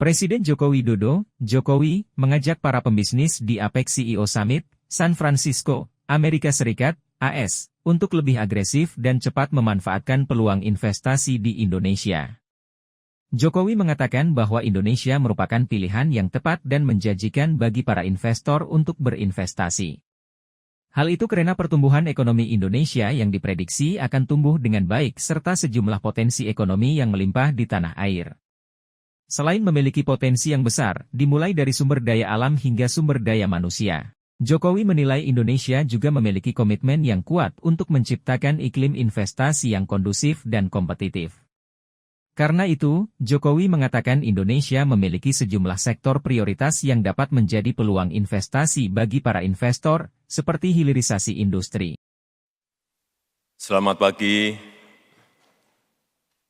Presiden Joko Widodo, Jokowi, mengajak para pembisnis di APEC CEO Summit, San Francisco, Amerika Serikat, AS, untuk lebih agresif dan cepat memanfaatkan peluang investasi di Indonesia. Jokowi mengatakan bahwa Indonesia merupakan pilihan yang tepat dan menjanjikan bagi para investor untuk berinvestasi. Hal itu karena pertumbuhan ekonomi Indonesia yang diprediksi akan tumbuh dengan baik serta sejumlah potensi ekonomi yang melimpah di tanah air. Selain memiliki potensi yang besar, dimulai dari sumber daya alam hingga sumber daya manusia, Jokowi menilai Indonesia juga memiliki komitmen yang kuat untuk menciptakan iklim investasi yang kondusif dan kompetitif. Karena itu, Jokowi mengatakan Indonesia memiliki sejumlah sektor prioritas yang dapat menjadi peluang investasi bagi para investor, seperti hilirisasi industri. Selamat pagi,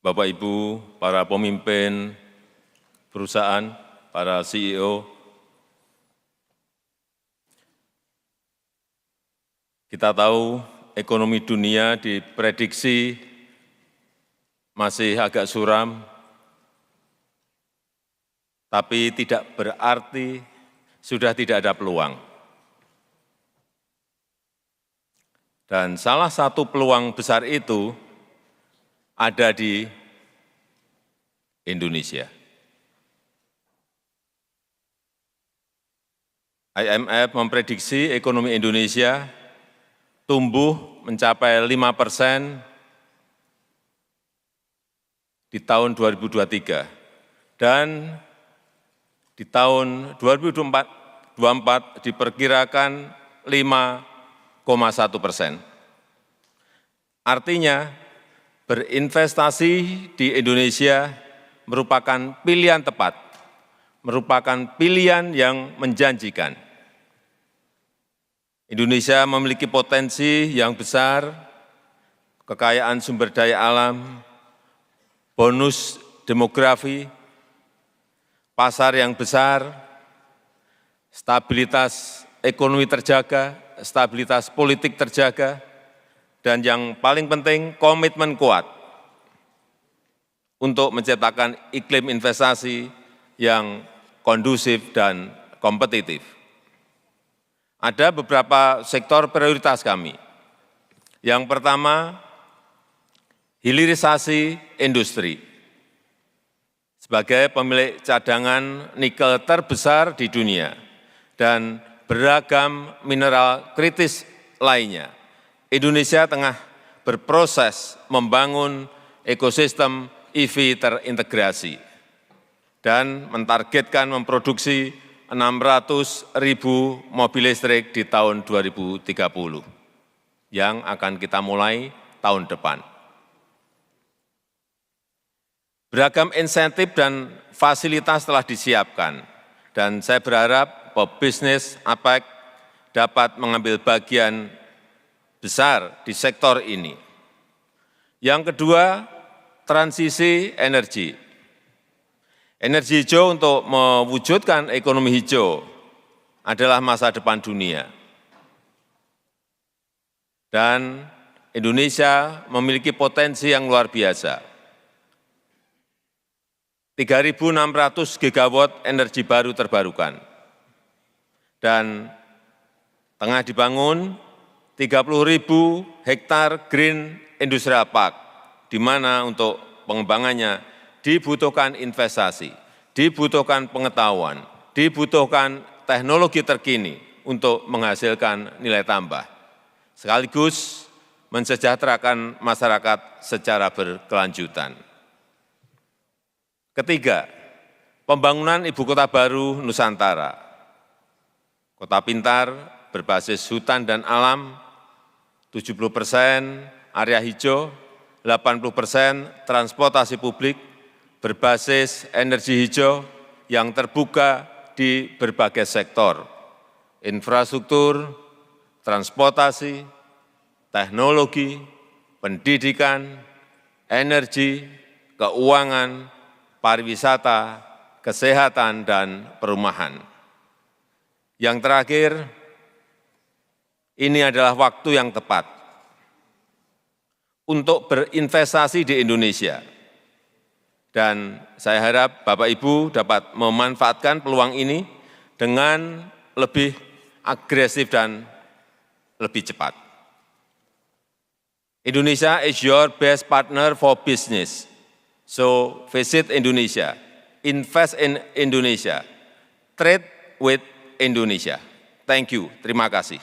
Bapak Ibu, para pemimpin perusahaan, para CEO. Kita tahu ekonomi dunia diprediksi masih agak suram, tapi tidak berarti sudah tidak ada peluang. Dan salah satu peluang besar itu ada di Indonesia. IMF memprediksi ekonomi Indonesia tumbuh mencapai 5% di tahun 2023, dan di tahun 2024 diperkirakan 5,1%. Artinya, berinvestasi di Indonesia merupakan pilihan tepat, merupakan pilihan yang menjanjikan. Indonesia memiliki potensi yang besar, kekayaan sumber daya alam, bonus demografi, pasar yang besar, stabilitas ekonomi terjaga, stabilitas politik terjaga, dan yang paling penting komitmen kuat untuk menciptakan iklim investasi yang kondusif dan kompetitif. Ada beberapa sektor prioritas kami. Yang pertama, hilirisasi industri. Sebagai pemilik cadangan nikel terbesar di dunia dan beragam mineral kritis lainnya, Indonesia tengah berproses membangun ekosistem EV terintegrasi dan mentargetkan memproduksi 600.000 mobil listrik di tahun 2030, yang akan kita mulai tahun depan. Beragam insentif dan fasilitas telah disiapkan, dan saya berharap pebisnis APEC dapat mengambil bagian besar di sektor ini. Yang kedua, transisi energi. Energi hijau untuk mewujudkan ekonomi hijau adalah masa depan dunia. Dan Indonesia memiliki potensi yang luar biasa. 3.600 gigawatt energi baru terbarukan. Dan tengah dibangun 30.000 hektar green industrial park, di mana untuk pengembangannya dibutuhkan investasi, dibutuhkan pengetahuan, dibutuhkan teknologi terkini untuk menghasilkan nilai tambah, sekaligus mensejahterakan masyarakat secara berkelanjutan. Ketiga, pembangunan ibu kota baru Nusantara. Kota pintar berbasis hutan dan alam, 70% area hijau, 80% transportasi publik, berbasis energi hijau yang terbuka di berbagai sektor, infrastruktur, transportasi, teknologi, pendidikan, energi, keuangan, pariwisata, kesehatan, dan perumahan. Yang terakhir, ini adalah waktu yang tepat untuk berinvestasi di Indonesia. Dan saya harap Bapak Ibu dapat memanfaatkan peluang ini dengan lebih agresif dan lebih cepat. Indonesia is your best partner for business. So visit Indonesia, invest in Indonesia, trade with Indonesia. Thank you, terima kasih.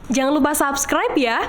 Jangan lupa subscribe ya.